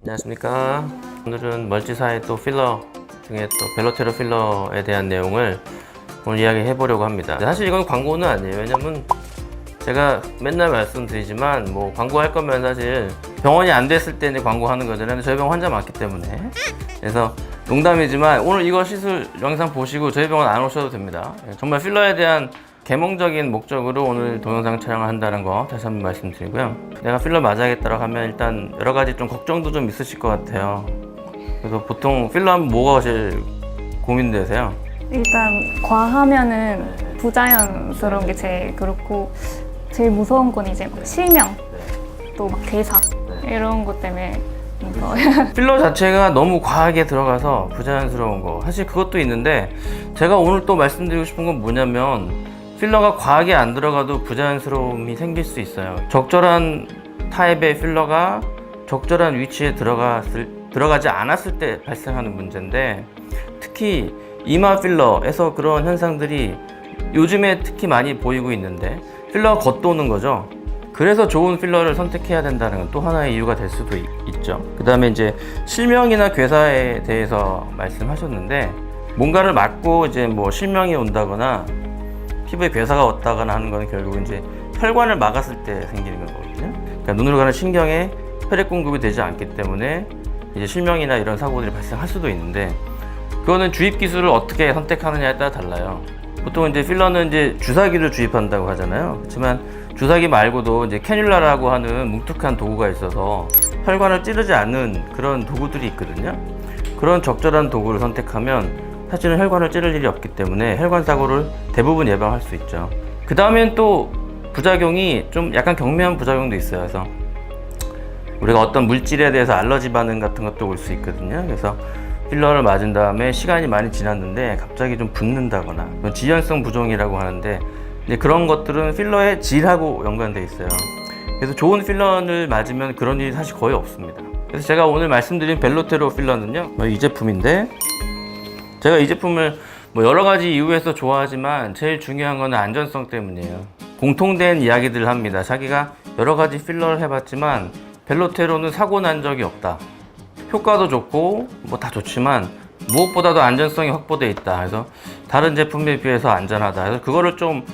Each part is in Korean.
안녕하십니까. 오늘은 멀티사의 또 필러 중에 또 벨로테로 필러에 대한 내용을 오늘 이야기해 보려고 합니다. 사실 이건 광고는 아니에요. 왜냐면 제가 맨날 말씀드리지만 뭐 광고할 거면 사실 병원이 안 됐을 때 이제 광고하는 거잖아요. 근데 저희 병원 환자 많기 때문에. 그래서 농담이지만 오늘 이거 시술 영상 보시고 저희 병원 안 오셔도 됩니다. 정말 필러에 대한 계몽적인 목적으로 오늘 동영상 촬영을 한다는 거 다시 한번 말씀드리고요. 내가 필러 맞아야겠다고 하면 일단 여러 가지 좀 걱정도 좀 있으실 것 같아요. 그래서 보통 필러 하면 뭐가 제일 고민되세요? 일단 과하면은 부자연스러운 게 제일 그렇고 제일 무서운 건 이제 막 실명 또 막 괴사 이런 것 때문에 무서워요. 필러 자체가 너무 과하게 들어가서 부자연스러운 거 사실 그것도 있는데 제가 오늘 또 말씀드리고 싶은 건 뭐냐면 필러가 과하게 안 들어가도 부자연스러움이 생길 수 있어요. 적절한 타입의 필러가 적절한 위치에 들어가지 않았을 때 발생하는 문제인데 특히 이마 필러에서 그런 현상들이 요즘에 특히 많이 보이고 있는데 필러가 겉도는 거죠. 그래서 좋은 필러를 선택해야 된다는 건 또 하나의 이유가 될 수도 있죠. 그 다음에 이제 실명이나 괴사에 대해서 말씀하셨는데 뭔가를 맞고 이제 뭐 실명이 온다거나 피부에 괴사가 왔다거나 하는 건 결국 이제 혈관을 막았을 때 생기는 거거든요. 그러니까 눈으로 가는 신경에 혈액 공급이 되지 않기 때문에 이제 실명이나 이런 사고들이 발생할 수도 있는데 그거는 주입 기술을 어떻게 선택하느냐에 따라 달라요. 보통 이제 필러는 이제 주사기를 주입한다고 하잖아요. 그렇지만 주사기 말고도 이제 캐뉼라라고 하는 뭉툭한 도구가 있어서 혈관을 찌르지 않는 그런 도구들이 있거든요. 그런 적절한 도구를 선택하면 사실은 혈관을 찌를 일이 없기 때문에 혈관 사고를 대부분 예방할 수 있죠. 그 다음엔 또 부작용이 좀 약간 경미한 부작용도 있어요. 그래서 우리가 어떤 물질에 대해서 알러지 반응 같은 것도 올 수 있거든요. 그래서 필러를 맞은 다음에 시간이 많이 지났는데 갑자기 좀 붓는다거나 지연성 부종이라고 하는데 이제 그런 것들은 필러의 질하고 연관돼 있어요. 그래서 좋은 필러를 맞으면 그런 일이 사실 거의 없습니다. 그래서 제가 오늘 말씀드린 벨로테로 필러는요, 이 제품인데 제가 이 제품을 뭐 여러 가지 이유에서 좋아하지만 제일 중요한 건 안전성 때문이에요. 공통된 이야기들을 합니다. 자기가 여러 가지 필러를 해봤지만 벨로테로는 사고 난 적이 없다. 효과도 좋고 뭐 다 좋지만 무엇보다도 안전성이 확보되어 있다. 그래서 다른 제품에 비해서 안전하다. 그래서 그거를 좀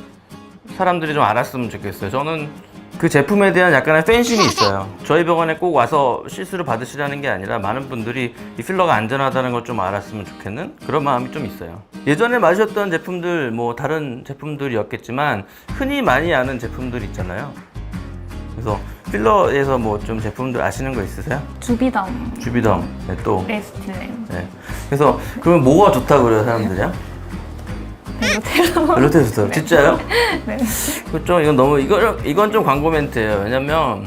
사람들이 좀 알았으면 좋겠어요. 저는 그 제품에 대한 약간의 팬심이 있어요. 저희 병원에 꼭 와서 시술을 받으시라는 게 아니라 많은 분들이 이 필러가 안전하다는 걸 좀 알았으면 좋겠는 그런 마음이 좀 있어요. 예전에 마셨던 제품들 뭐 다른 제품들이었겠지만 흔히 많이 아는 제품들 있잖아요. 그래서 필러에서 뭐 좀 제품들 아시는 거 있으세요? 주비덤, 네, 또 레스틸렌, 네. 그래서 그러면 뭐가 좋다고 그래요 사람들이요? 벨로테로. 벨로테로 좋다고? 네. 진짜요? 네. 그렇죠. 이건 너무 이건 좀 광고 멘트예요. 왜냐면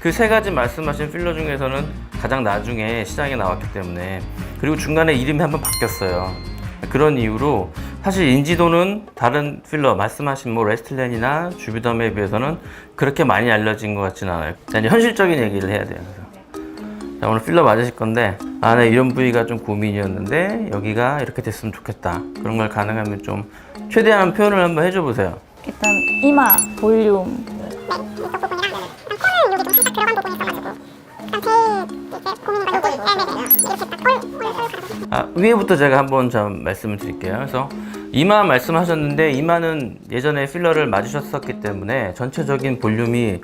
그 세 가지 말씀하신 필러 중에서는 가장 나중에 시장에 나왔기 때문에 그리고 중간에 이름이 한번 바뀌었어요. 그런 이유로 사실 인지도는 다른 필러 말씀하신 뭐 레스틸렌이나 주비덤에 비해서는 그렇게 많이 알려진 것 같지는 않아요. 이제 현실적인 얘기를 해야 돼요. 그래서 자, 오늘 필러 맞으실 건데 안에 이런 부위가 좀 고민이었는데 여기가 이렇게 됐으면 좋겠다. 그런 걸 가능하면 좀 최대한 표현을 한번 해줘 보세요. 일단 이마 볼륨. 위에부터 제가 한번 좀 말씀을 드릴게요. 그래서 이마 말씀하셨는데 이마는 예전에 필러를 맞으셨었기 때문에 전체적인 볼륨이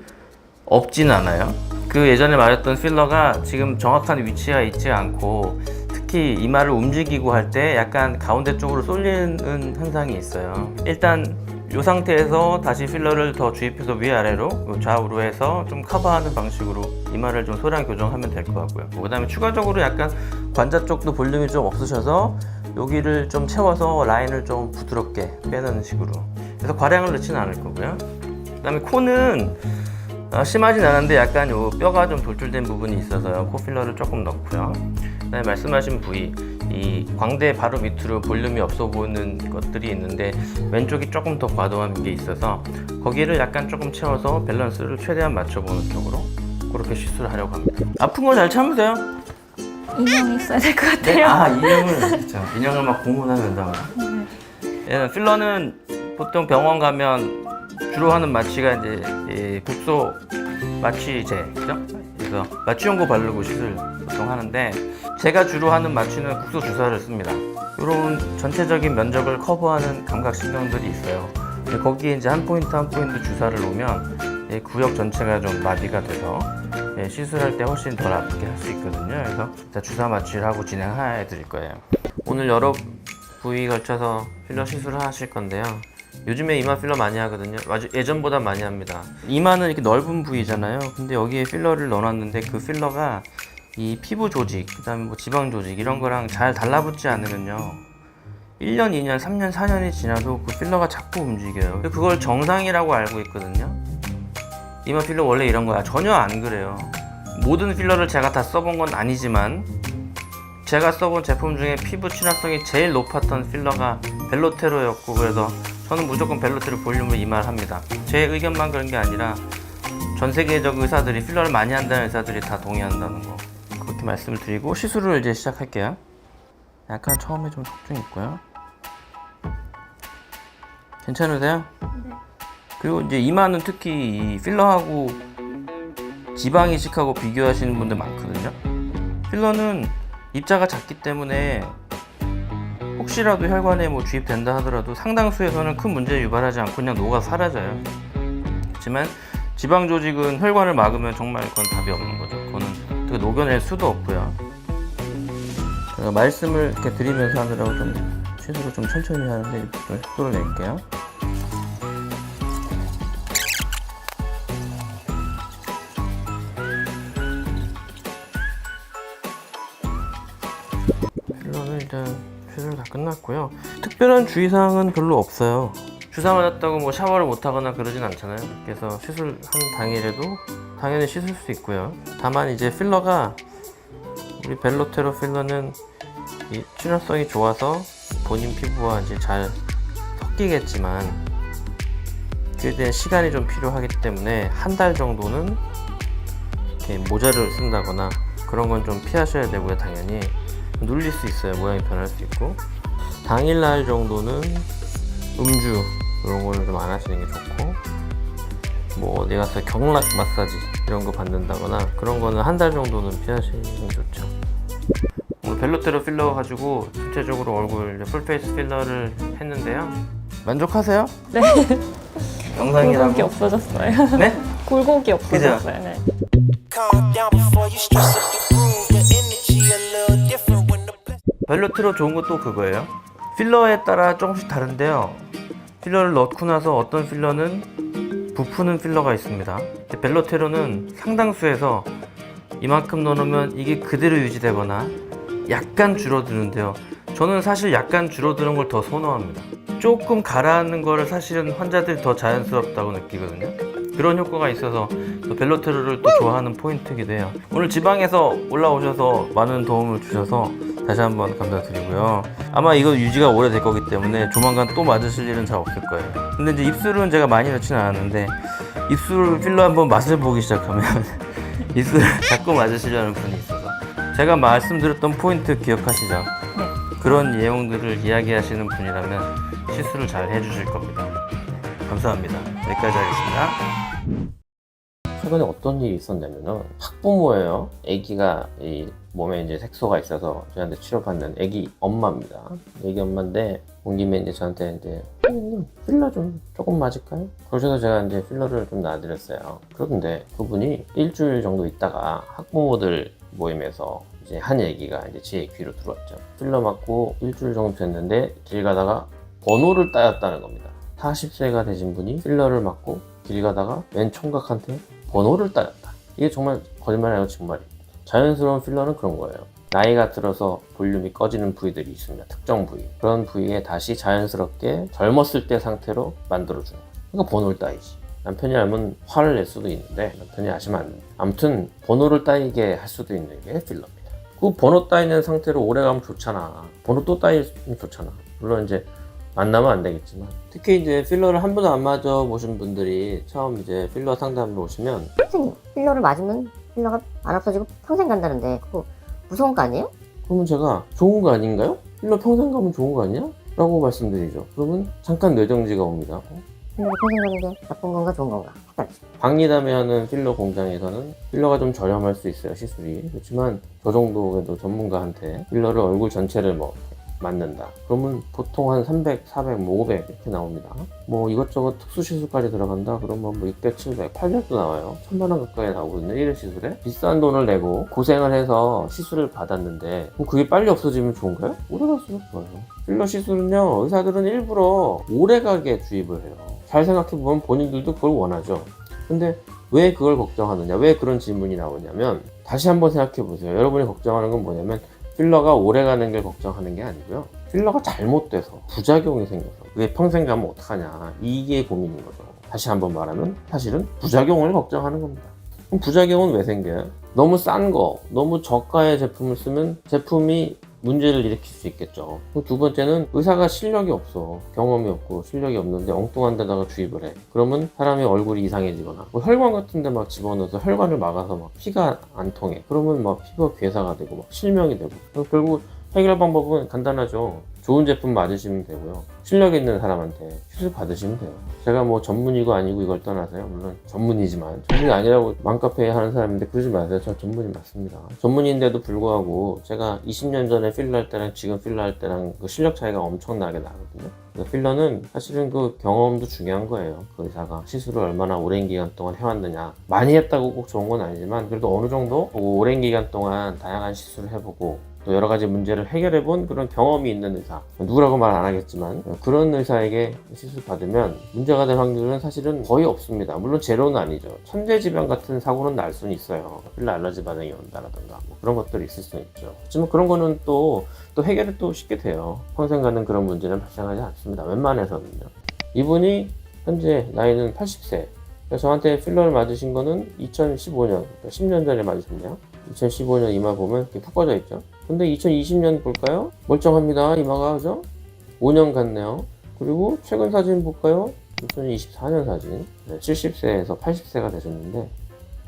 없진 않아요. 그 예전에 맞았던 필러가 지금 정확한 위치가 있지 않고 특히 이마를 움직이고 할 때 약간 가운데 쪽으로 쏠리는 현상이 있어요. 일단 이 상태에서 다시 필러를 더 주입해서 위아래로 좌우로 해서 좀 커버하는 방식으로 이마를 좀 소량 교정하면 될 것 같고요. 그 다음에 추가적으로 약간 관자 쪽도 볼륨이 좀 없으셔서 여기를 좀 채워서 라인을 좀 부드럽게 빼는 식으로. 그래서 과량을 넣지는 않을 거고요. 그 다음에 코는 심하진 않은데 약간 요 뼈가 좀 돌출된 부분이 있어서요. 코 필러를 조금 넣고요. 그 다음에 말씀하신 부위, 이 광대 바로 밑으로 볼륨이 없어 보이는 것들이 있는데 왼쪽이 조금 더 과도한 게 있어서 거기를 약간 조금 채워서 밸런스를 최대한 맞춰보는 쪽으로 그렇게 시술을 하려고 합니다. 아픈 거 잘 참으세요. 인형이 있어야 될 것 같아요. 네, 인형을 진짜 인형을 막 고문하면 된다고. 예, 필러는 보통 병원 가면 주로 하는 마취가 이제 국소 마취제, 그죠? 그래서 마취용고 바르고 시술 보통 하는데 제가 주로 하는 마취는 국소 주사를 씁니다. 이런 전체적인 면적을 커버하는 감각신경들이 있어요. 거기에 이제 한 포인트 한 포인트 주사를 놓으면 구역 전체가 좀 마비가 돼서 시술할 때 훨씬 덜 아프게 할 수 있거든요. 그래서 주사 마취를 하고 진행해 드릴 거예요. 오늘 여러 부위 걸쳐서 필러 시술을 하실 건데요. 요즘에 이마 필러 많이 하거든요. 아주 예전보다 많이 합니다. 이마는 이렇게 넓은 부위잖아요. 근데 여기에 필러를 넣어놨는데 그 필러가 이 피부 조직, 그 다음에 뭐 지방 조직 이런 거랑 잘 달라붙지 않으면요 1년, 2년, 3년, 4년이 지나도 그 필러가 자꾸 움직여요. 그걸 정상이라고 알고 있거든요. 이마 필러 원래 이런 거야. 전혀 안 그래요. 모든 필러를 제가 다 써본 건 아니지만 제가 써본 제품 중에 피부 친화성이 제일 높았던 필러가 벨로테로였고, 그래서 저는 무조건 벨로테로 볼륨을 이마를 합니다. 제 의견만 그런 게 아니라 전 세계적 의사들이, 필러를 많이 한다는 의사들이 다 동의한다는 거, 그렇게 말씀을 드리고 시술을 이제 시작할게요. 약간 처음에 좀 통증이 있고요. 괜찮으세요? 네. 그리고 이제 이마는 특히 이 필러하고 지방 이식하고 비교하시는 분들 많거든요. 필러는 입자가 작기 때문에 혹시라도 혈관에 뭐 주입된다 하더라도 상당수에서는 큰 문제 유발하지 않고 그냥 녹아 사라져요. 하지만 지방 조직은 혈관을 막으면 정말 그건 답이 없는 거죠. 그거는 되게 녹여낼 수도 없고요. 제가 말씀을 이렇게 드리면서 하느라고 좀 시술을 좀 천천히 하는데 좀 속도를 낼게요. 필러는 일단 시술 다 끝났고요. 특별한 주의사항은 별로 없어요. 주사 맞았다고 뭐 샤워를 못하거나 그러진 않잖아요. 그래서 시술한 당일에도 당연히 씻을 수 있고요. 다만 이제 필러가, 우리 벨로테로 필러는 이 친화성이 좋아서 본인 피부와 이제 잘 섞이겠지만 그에 대한 시간이 좀 필요하기 때문에 한 달 정도는 이렇게 모자를 쓴다거나 그런 건 좀 피하셔야 되고요. 당연히 눌릴 수 있어요. 모양이 변할 수 있고, 당일날 정도는 음주 이런 거는 좀 안 하시는 게 좋고, 뭐 어디 가서 경락 마사지 이런 거 받는다거나 그런 거는 한 달 정도는 피하시는 게 좋죠. 오늘 벨로테로 필러 가지고 전체적으로 얼굴 풀페이스 필러를 했는데요. 만족하세요? 네. 영상이라고? 굴곡이 없어졌어요. 네? 굴곡이 없어졌어요. 네. Calm down before you stress up the groove. Your energy a little different when the blessing. 벨로테로 좋은 것도 그거예요. 필러에 따라 조금씩 다른데요. 필러를 넣고 나서 어떤 필러는 부푸는 필러가 있습니다. 벨로테로는 상당수에서 이만큼 넣어놓으면 이게 그대로 유지되거나 약간 줄어드는데요. 저는 사실 약간 줄어드는 걸 더 선호합니다. 조금 가라앉는 거를 사실은 환자들이 더 자연스럽다고 느끼거든요. 그런 효과가 있어서 벨로테로를 또 좋아하는 포인트이기도 해요. 오늘 지방에서 올라오셔서 많은 도움을 주셔서 다시 한번 감사드리고요. 아마 이거 유지가 오래될 거기 때문에 조만간 또 맞으실 일은 잘 없을 거예요. 근데 이제 입술은 제가 많이 넣지는 않았는데, 입술 필러 한번 맛을 보기 시작하면 입술 자꾸 맞으시려는 분이 있어서, 제가 말씀드렸던 포인트 기억하시죠? 네. 그런 내용들을 이야기하시는 분이라면 시술을 잘 해주실 겁니다. 감사합니다. 여기까지 하겠습니다. 최근에 어떤 일이 있었냐면은, 학부모예요. 아기가 이 몸에 이제 색소가 있어서 저한테 치료받는 아기 엄마입니다. 아기 엄마인데 온 김에 이제 저한테 이제 선생님 필러 좀 조금 맞을까요? 그러셔서 제가 이제 필러를 좀 놔드렸어요. 그런데 그분이 일주일 정도 있다가 학부모들 모임에서 이제 한 얘기가 이제 제 귀로 들어왔죠. 필러 맞고 일주일 정도 됐는데 길 가다가 번호를 따였다는 겁니다. 40세가 되신 분이 필러를 맞고 길 가다가 왼 총각한테 번호를 따였다. 이게 정말 거짓말 아니고 정말이에요. 자연스러운 필러는 그런 거예요. 나이가 들어서 볼륨이 꺼지는 부위들이 있습니다. 특정 부위. 그런 부위에 다시 자연스럽게 젊었을 때 상태로 만들어주는 거예요. 그러니까 번호를 따이지. 남편이 알면 화를 낼 수도 있는데 남편이 아시면 안 돼요. 아무튼 번호를 따이게 할 수도 있는 게 필러입니다. 그 번호 따이는 상태로 오래 가면 좋잖아. 번호 또 따이면 좋잖아. 물론 이제 만나면 안 되겠지만, 특히 이제 필러를 한 번도 안 맞아 보신 분들이 처음 이제 필러 상담을 오시면, 선생님, 필러를 맞으면 필러가 안 없어지고 평생 간다는데 그거 무서운 거 아니에요? 그러면 제가 좋은 거 아닌가요? 필러 평생 가면 좋은 거 아니야? 라고 말씀드리죠. 그러면 잠깐 뇌정지가 옵니다. 필러가 평생 가는 게 나쁜 건가 좋은 건가 헷갈리죠. 박리담에 하는 필러 공장에서는 필러가 좀 저렴할 수 있어요, 시술이. 그렇지만 저 정도에도 전문가한테 필러를 얼굴 전체를 뭐 맞는다 그러면 보통 한 300, 400, 뭐 500 이렇게 나옵니다. 뭐 이것저것 특수 시술까지 들어간다 그러면 뭐 600, 700, 800도 나와요. 1000만 원 가까이 나오거든요, 1회 시술에. 비싼 돈을 내고 고생을 해서 시술을 받았는데 그럼 그게 빨리 없어지면 좋은가요? 오래 갈수록 좋아요. 필러 시술은요, 의사들은 일부러 오래 가게 주입을 해요. 잘 생각해보면 본인들도 그걸 원하죠. 근데 왜 그걸 걱정하느냐, 왜 그런 질문이 나오냐면, 다시 한번 생각해보세요. 여러분이 걱정하는 건 뭐냐면 필러가 오래 가는 걸 걱정하는 게 아니고요, 필러가 잘못돼서 부작용이 생겨서 그게 평생 가면 어떡하냐, 이게 고민인 거죠. 다시 한번 말하면 사실은 부작용을 걱정하는 겁니다. 그럼 부작용은 왜 생겨요? 너무 싼 거, 너무 저가의 제품을 쓰면 제품이 문제를 일으킬 수 있겠죠. 두 번째는 의사가 실력이 없어. 경험이 없고 실력이 없는데 엉뚱한 데다가 주입을 해. 그러면 사람의 얼굴이 이상해지거나 뭐 혈관 같은 데 막 집어넣어서 혈관을 막아서 막 피가 안 통해. 그러면 막 피부가 괴사가 되고 막 실명이 되고. 결국 해결 방법은 간단하죠. 좋은 제품 맞으시면 되고요. 실력 있는 사람한테 시술 받으시면 돼요. 제가 뭐 전문이고 아니고 이걸 떠나서요. 물론 전문이지만, 전문이 아니라고 맘카페 하는 사람인데 그러지 마세요. 저 전문이 맞습니다. 전문인데도 불구하고 제가 20년 전에 필러 할 때랑 지금 필러 할 때랑 그 실력 차이가 엄청나게 나거든요. 필러는 사실은 그 경험도 중요한 거예요. 그 의사가 시술을 얼마나 오랜 기간 동안 해왔느냐. 많이 했다고 꼭 좋은 건 아니지만 그래도 어느 정도 오랜 기간 동안 다양한 시술을 해보고 또 여러 가지 문제를 해결해본 그런 경험이 있는 의사, 누구라고 말 안 하겠지만 그런 의사에게 시술 받으면 문제가 될 확률은 사실은 거의 없습니다. 물론 제로는 아니죠. 천재지변 같은 사고는 날 수는 있어요. 필러 알러지 반응이 온다라든가 뭐 그런 것들이 있을 수는 있죠. 하지만 그런 거는 또 해결이 또 쉽게 돼요. 평생 가는 그런 문제는 발생하지 않습니다. 웬만해서는요. 이분이 현재 나이는 80세. 저한테 필러를 맞으신 거는 2015년, 그러니까 10년 전에 맞으셨네요. 2015년 이마 보면 이렇게 푹 꺼져 있죠. 근데 2020년 볼까요? 멀쩡합니다, 이마가. 그죠? 5년 갔네요. 그리고 최근 사진 볼까요? 2024년 사진. 70세에서 80세가 되셨는데,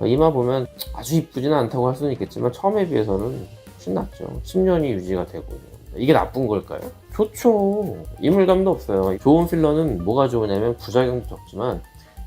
이마 보면 아주 이쁘지는 않다고 할 수는 있겠지만 처음에 비해서는 훨씬 낫죠. 10년이 유지가 되고. 이게 나쁜 걸까요? 좋죠. 이물감도 없어요. 좋은 필러는 뭐가 좋으냐면 부작용도 적지만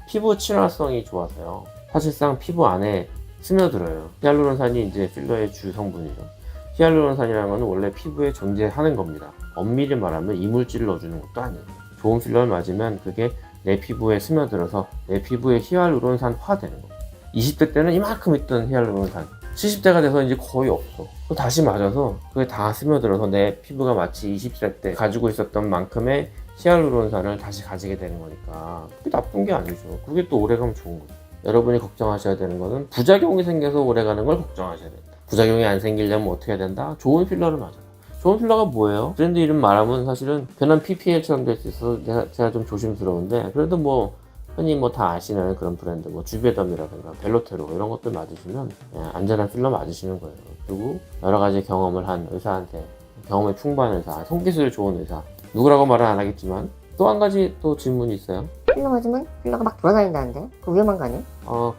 피부 친화성이 좋아서요. 사실상 피부 안에 스며들어요. 히알루론산이 이제 필러의 주 성분이죠. 히알루론산이라는 건 원래 피부에 존재하는 겁니다. 엄밀히 말하면 이물질을 넣어주는 것도 아니에요. 좋은 필러를 맞으면 그게 내 피부에 스며들어서 내 피부에 히알루론산화 되는 겁니다. 20대 때는 이만큼 있던 히알루론산 70대가 돼서 이제 거의 없어. 또 다시 맞아서 그게 다 스며들어서 내 피부가 마치 20세 때 가지고 있었던 만큼의 히알루론산을 다시 가지게 되는 거니까 그게 나쁜 게 아니죠. 그게 또 오래가면 좋은 거죠. 여러분이 걱정하셔야 되는 거는 부작용이 생겨서 오래가는 걸 걱정하셔야 된다. 부작용이 안 생기려면 어떻게 해야 된다? 좋은 필러를 맞아라. 좋은 필러가 뭐예요? 브랜드 이름 말하면 사실은 괜한 PPL처럼 될 수 있어서 제가 좀 조심스러운데, 그래도 뭐 흔히 뭐 다 아시는 그런 브랜드, 뭐 주베덤이라든가 벨로테로 이런 것들 맞으시면 안전한 필러 맞으시는 거예요. 그리고 여러 가지 경험을 한 의사한테, 경험이 풍부한 의사, 손기술이 좋은 의사, 누구라고 말은 안 하겠지만. 또 한 가지 또 질문이 있어요. 필러 맞으면 필러가 막 돌아다닌다는데 그거 위험한 거 아니에요?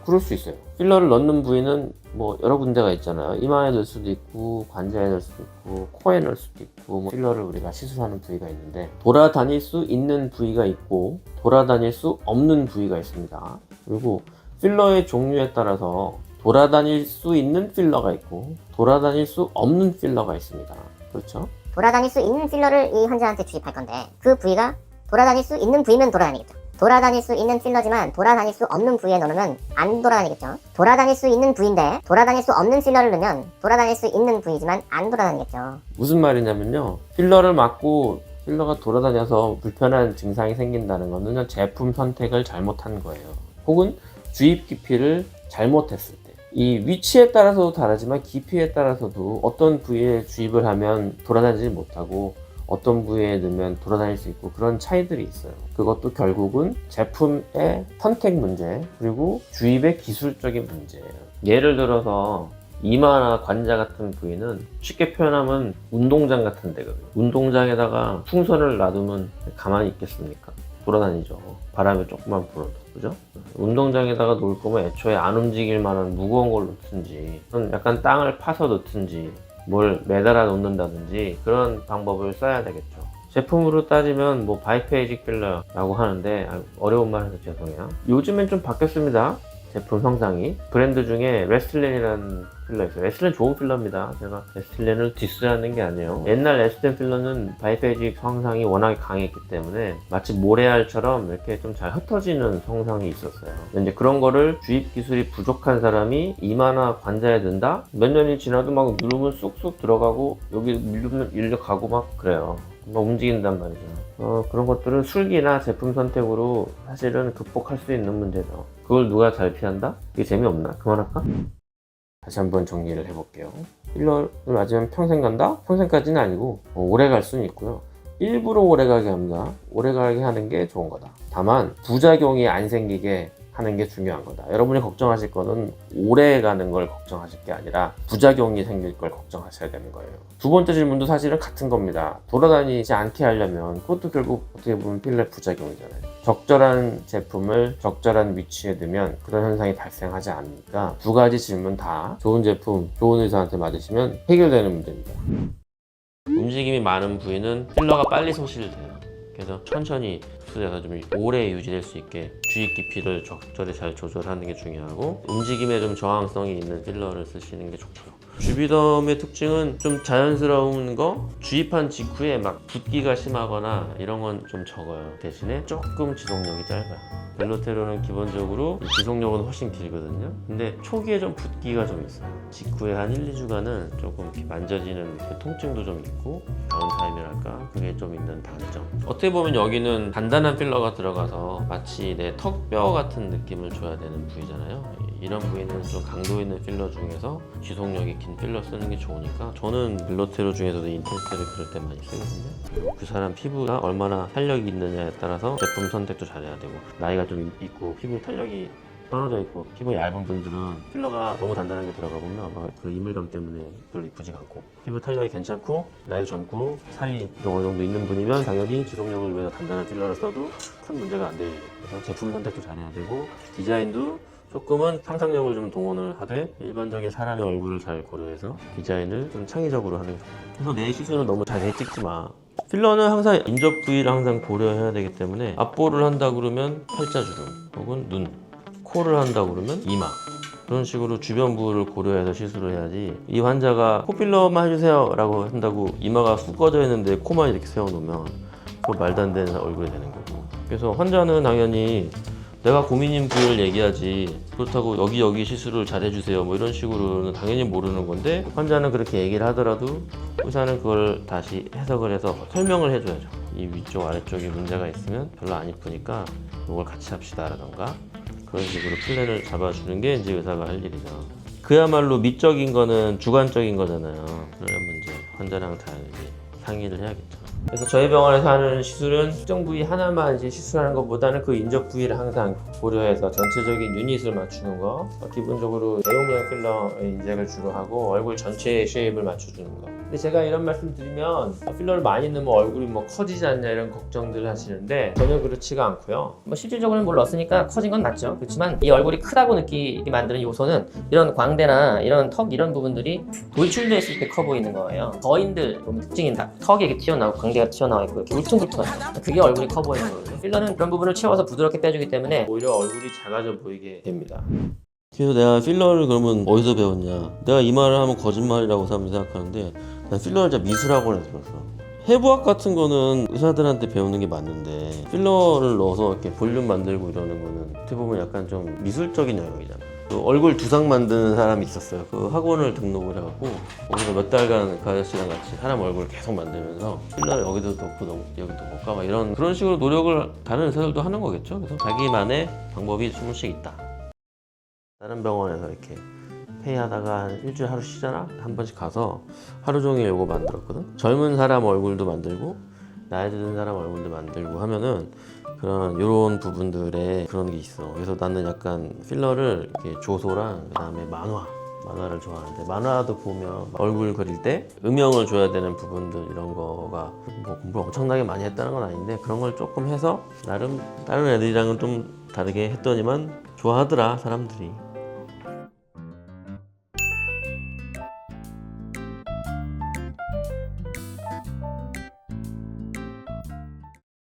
그럴 수 있어요. 필러를 넣는 부위는 뭐 여러 군데가 있잖아요. 이마에 넣을 수도 있고, 관자에 넣을 수도 있고, 코에 넣을 수도 있고, 뭐 필러를 우리가 시술하는 부위가 있는데, 돌아다닐 수 있는 부위가 있고 돌아다닐 수 없는 부위가 있습니다. 그리고 필러의 종류에 따라서 돌아다닐 수 있는 필러가 있고 돌아다닐 수 없는 필러가 있습니다. 그렇죠? 돌아다닐 수 있는 필러를 이 환자한테 주입할 건데 그 부위가 돌아다닐 수 있는 부위면 돌아다니겠죠. 돌아다닐 수 있는 필러지만 돌아다닐 수 없는 부위에 넣으면 안 돌아다니겠죠. 돌아다닐 수 있는 부위인데 돌아다닐 수 없는 필러를 넣으면 돌아다닐 수 있는 부위지만 안 돌아다니겠죠. 무슨 말이냐면요, 필러를 맞고 필러가 돌아다녀서 불편한 증상이 생긴다는 것은 제품 선택을 잘못한 거예요. 혹은 주입 깊이를 잘못했을 때. 이 위치에 따라서도 다르지만 깊이에 따라서도 어떤 부위에 주입을 하면 돌아다니지 못하고 어떤 부위에 넣으면 돌아다닐 수 있고, 그런 차이들이 있어요. 그것도 결국은 제품의 선택 문제, 그리고 주입의 기술적인 문제예요. 예를 들어서 이마나 관자 같은 부위는 쉽게 표현하면 운동장 같은 데거든요. 운동장에다가 풍선을 놔두면 가만히 있겠습니까? 돌아다니죠. 바람이 조금만 불어도. 그죠? 운동장에다가 놓을 거면 애초에 안 움직일 만한 무거운 걸 놓든지, 약간 땅을 파서 놓든지, 뭘 매달아 놓는다든지 그런 방법을 써야 되겠죠. 제품으로 따지면 뭐 바이페이직 필러라고 하는데 어려운 말 해서 죄송해요. 요즘엔 좀 바뀌었습니다. 제품 형상이. 브랜드 중에 레스틀렌이라는 필러 있어요. 레스틀렌 좋은 필러입니다. 제가 레스틀렌을 디스하는 게 아니에요. 옛날 레스틀렌 필러는 바이페이직 형상이 워낙에 강했기 때문에 마치 모래알처럼 이렇게 좀 잘 흩어지는 형상이 있었어요. 근데 그런 거를 주입 기술이 부족한 사람이 이마나 관자에 넣는다? 몇 년이 지나도 막 누르면 쏙쏙 들어가고 여기 밀리면 일려가고 막 그래요. 막 움직인단 말이죠. 그런 것들은 술기나 제품 선택으로 사실은 극복할 수 있는 문제죠. 그걸 누가 잘 피한다? 이게 재미없나? 그만할까? 다시 한번 정리를 해볼게요. 필러를 맞으면 평생 간다? 평생까지는 아니고 오래 갈 수는 있고요. 일부러 오래 가게 합니다. 오래 가게 하는 게 좋은 거다. 다만 부작용이 안 생기게 하는 게 중요한 거다. 여러분이 걱정하실 거는 오래 가는 걸 걱정하실 게 아니라 부작용이 생길 걸 걱정하셔야 되는 거예요. 두 번째 질문도 사실은 같은 겁니다. 돌아다니지 않게 하려면 그것도 결국 어떻게 보면 필러 부작용이잖아요. 적절한 제품을 적절한 위치에 두면 그런 현상이 발생하지 않으니까 두 가지 질문 다 좋은 제품, 좋은 의사한테 맞으시면 해결되는 문제입니다. 움직임이 많은 부위는 필러가 빨리 소실돼요. 그래서 천천히 흡수돼서 좀 오래 유지될 수 있게 주입 깊이를 적절히 잘 조절하는 게 중요하고 우움직임에 좀 저항성이 있는 필러를 쓰시는 게 좋고요. 주비덤의 특징은 좀 자연스러운 거, 주입한 직후에 막 붓기가 심하거나 이런 건 좀 적어요. 대신에 조금 지속력이 짧아요. 벨로테로는 기본적으로 지속력은 훨씬 길거든요. 근데 초기에 좀 붓기가 좀 있어요. 직후에 한 1, 2주간은 조금 이렇게 만져지는 통증도 좀 있고 다운타임이랄까 그게 좀 있는 단점. 어떻게 보면 여기는 단단한 필러가 들어가서 마치 내 턱뼈 같은 느낌을 줘야 되는 부위잖아요. 이런 부위는 좀 강도 있는 필러 중에서 지속력이 긴 필러 쓰는 게 좋으니까 저는 벨로테로 중에서도 인텐스를 그럴 때 많이 쓰거든요. 그 사람 피부가 얼마나 탄력이 있느냐에 따라서 제품 선택도 잘해야 되고 나이가 좀 있고 피부 탄력이 떨어져 있고 피부 얇은 분들은 필러가 너무 단단하게 들어가 보면 아마 그 이물감 때문에 별로 이쁘지가 않고 피부 탄력이 괜찮고 나이도 젊고 살이 어느 정도 있는 분이면 당연히 지속력을 위해서 단단한 필러를 써도 큰 문제가 안 돼요. 그래서 제품 선택도 잘해야 되고 디자인도 조금은 상상력을 좀 동원을 하되 일반적인 사람의 얼굴을 잘 고려해서 디자인을 좀 창의적으로 하는 거죠. 그래서 내 시선을 너무 자세히 찍지 마. 필러는 항상 인접 부위를 항상 고려해야 되기 때문에 앞볼을 한다 그러면 팔자주름 혹은 눈, 코를 한다 그러면 이마 그런 식으로 주변 부위를 고려해서 시술을 해야지 이 환자가 코필러만 해주세요 라고 한다고 이마가 쑥 꺼져 있는데 코만 이렇게 세워놓으면 그거 말도 안 되는 얼굴이 되는 거고 그래서 환자는 당연히 내가 고민인 부위를 얘기하지 그렇다고 여기 시술을 잘 해주세요 뭐 이런 식으로는 당연히 모르는 건데 환자는 그렇게 얘기를 하더라도 의사는 그걸 다시 해석을 해서 설명을 해줘야죠. 이 위쪽 아래쪽에 문제가 있으면 별로 안 이쁘니까 이걸 같이 합시다 라던가 그런 식으로 플랜을 잡아주는 게 이제 의사가 할 일이죠. 그야말로 미적인 거는 주관적인 거잖아요. 그러면 이제 환자랑 잘 이제 상의를 해야겠죠. 그래서 저희 병원에서 하는 시술은 특정 부위 하나만 이제 시술하는 것보다는 그 인접 부위를 항상 고려해서 전체적인 유닛을 맞추는 거 기본적으로 대용량 필러 인젝을 주로 하고 얼굴 전체의 쉐입을 맞춰주는 거 근데 제가 이런 말씀 드리면 필러를 많이 넣으면 얼굴이 뭐 커지지 않냐 이런 걱정들을 하시는데 전혀 그렇지가 않고요. 뭐 실질적으로는 뭘 넣었으니까 커진 건 맞죠. 그렇지만 이 얼굴이 크다고 느끼게 만드는 요소는 이런 광대나 이런 턱 이런 부분들이 돌출됐을 때 커 보이는 거예요. 거인들 보면 특징이 턱이 이렇게 튀어나오고 광대가 튀어나와 있고 이렇게 울퉁불퉁한 그게 얼굴이 커 보이는 거거든요. 필러는 그런 부분을 채워서 부드럽게 빼주기 때문에 오히려 얼굴이 작아져 보이게 됩니다. 그래서 내가 필러를 그러면 어디서 배웠냐? 내가 이 말을 하면 거짓말이라고 사람들이 생각하는데 난 필러를 진짜 미술학원에서 배웠어. 해부학 같은 거는 의사들한테 배우는 게 맞는데 필러를 넣어서 이렇게 볼륨 만들고 이러는 거는 어떻게 보면 약간 좀 미술적인 영역이잖아. 그 얼굴 두상 만드는 사람이 있었어요. 그 학원을 등록을 해갖고 거기서 몇 달간 그 아저씨랑 같이 사람 얼굴을 계속 만들면서 필러를 여기도 넣고 여기도 넣고 막 이런 그런 식으로 노력을 다른 의사들도 하는 거겠죠. 그래서 자기만의 방법이 조금씩 있다. 다른 병원에서 이렇게 회의하다가 한 일주일에 하루 쉬잖아? 한 번씩 가서 하루 종일 요거 만들었거든? 젊은 사람 얼굴도 만들고 나이 드는 사람 얼굴도 만들고 하면은 그런 요런 부분들에 그런 게 있어. 그래서 나는 약간 필러를 이렇게 조소랑 그 다음에 만화를 좋아하는데 만화도 보면 얼굴 그릴 때 음영을 줘야 되는 부분들 이런 거가 뭐 공부를 엄청나게 많이 했다는 건 아닌데 그런 걸 조금 해서 나름 다른 애들이랑은 좀 다르게 했더니만 좋아하더라 사람들이.